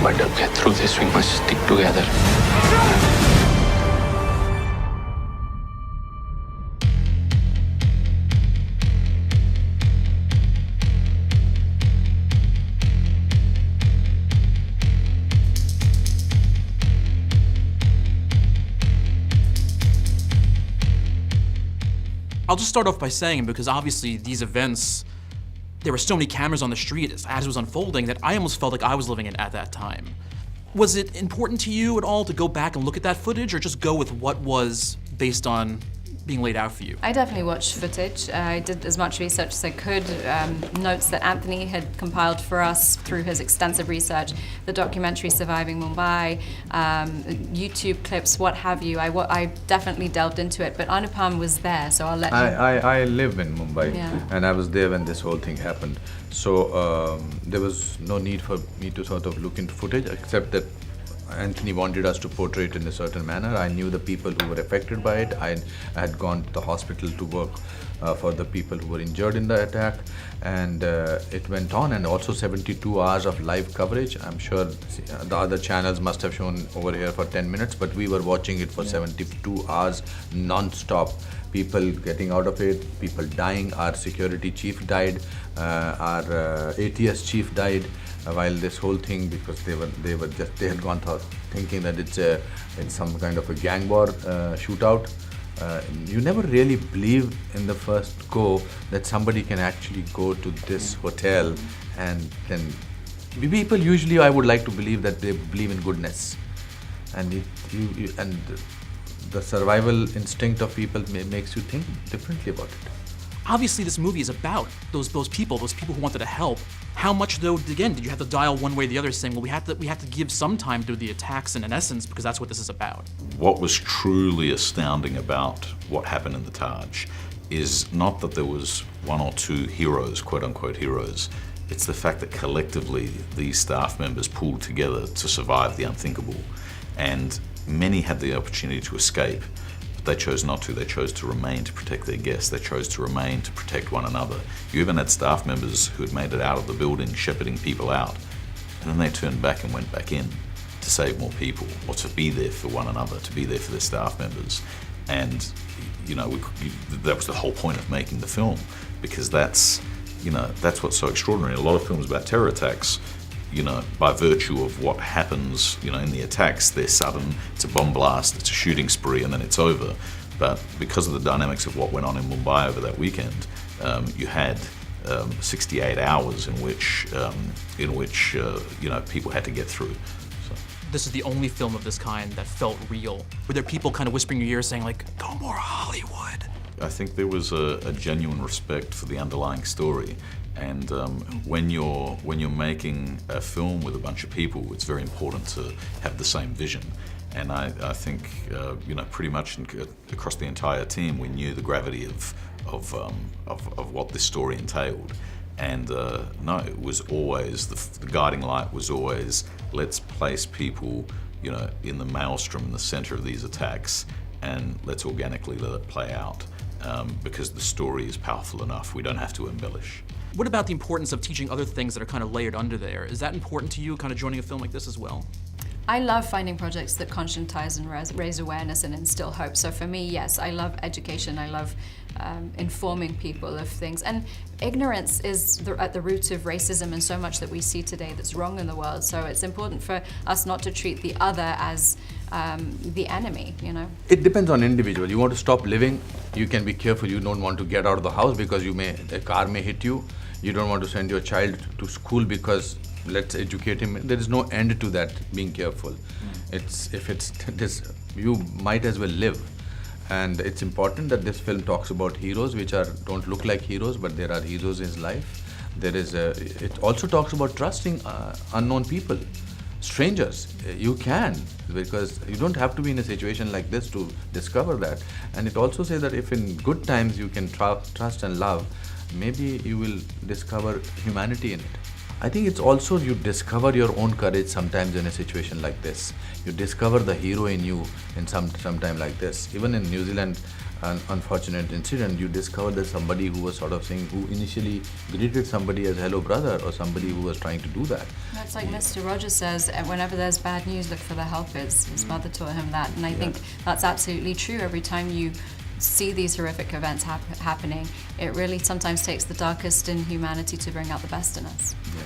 But to get through this, we must stick together. I'll just start off by saying, because obviously these events, there were so many cameras on the street as it was unfolding that I almost felt like I was living it at that time. Was it important to you at all to go back and look at that footage, or just go with what was based on being laid out for you? I definitely watched footage. I did as much research as I could, notes that Anthony had compiled for us through his extensive research, the documentary Surviving Mumbai, YouTube clips, what have you. I definitely delved into it, but Anupam was there, so I'll let him. I live in Mumbai, Yeah. and I was there when this whole thing happened. So there was no need for me to sort of look into footage, except that Anthony wanted us to portray it in a certain manner. I knew the people who were affected by it. I had gone to the hospital to work for the people who were injured in the attack, and it went on, and also 72 hours of live coverage. I'm sure the other channels must have shown over here for 10 minutes, but we were watching it for 72 hours non-stop. People getting out of it, people dying. Our security chief died, our ATS chief died. While this whole thing, because they had gone thinking that it's some kind of a gang war shootout. You never really believe in the first go that somebody can actually go to this hotel, and then people usually, I would like to believe that they believe in goodness, and the survival instinct of people makes you think differently about it. Obviously this movie is about those people who wanted to help. How much though, again, did you have to dial one way or the other, saying, well, we have to give some time to the attacks in essence, because that's what this is about? What was truly astounding about what happened in the Taj is not that there was one or two heroes, quote unquote heroes. It's the fact that collectively these staff members pulled together to survive the unthinkable. And many had the opportunity to escape. They chose not to. They chose to remain to protect their guests. They chose to remain to protect one another. You even had staff members who had made it out of the building shepherding people out, and then they turned back and went back in to save more people, or to be there for one another, to be there for their staff members. And that was the whole point of making the film, because that's what's so extraordinary. A lot of films about terror attacks, by virtue of what happens, in the attacks, they're sudden, it's a bomb blast, it's a shooting spree, and then it's over. But because of the dynamics of what went on in Mumbai over that weekend, you had 68 hours in which people had to get through. So. This is the only film of this kind that felt real. Were there people kind of whispering in your ear saying, like, go more Hollywood? I think there was a genuine respect for the underlying story. And when you're making a film with a bunch of people, it's very important to have the same vision. And I think pretty much across the entire team, we knew the gravity of what this story entailed. And no, it was always the guiding light was always, let's place people in the maelstrom in the center of these attacks, and let's organically let it play out, because the story is powerful enough. We don't have to embellish. What about the importance of teaching other things that are kind of layered under there? Is that important to you, kind of joining a film like this as well? I love finding projects that conscientize and raise awareness and instill hope. So for me, yes, I love education. I love informing people of things. And ignorance is at the root of racism and so much that we see today that's wrong in the world. So it's important for us not to treat the other as the enemy, It depends on individual. You want to stop living, you can be careful. You don't want to get out of the house because a car may hit you. You don't want to send your child to school because let's educate him. There is no end to that, being careful. If it's this, you might as well live. And it's important that this film talks about heroes which don't look like heroes, but there are heroes in his life. It also talks about trusting unknown people, strangers. You can, because you don't have to be in a situation like this to discover that. And it also says that if in good times you can trust and love, maybe you will discover humanity in it. I think it's also you discover your own courage sometimes in a situation like this. You discover the hero in you in some time like this. Even in New Zealand, an unfortunate incident, you discover that somebody who was sort of saying, who initially greeted somebody as hello brother, or somebody who was trying to do that. That's like Mr. Rogers says, whenever there's bad news, look for the helpers. His mother taught him that, and I think that's absolutely true. Every time you see these horrific events happening, it really sometimes takes the darkest in humanity to bring out the best in us. Yeah.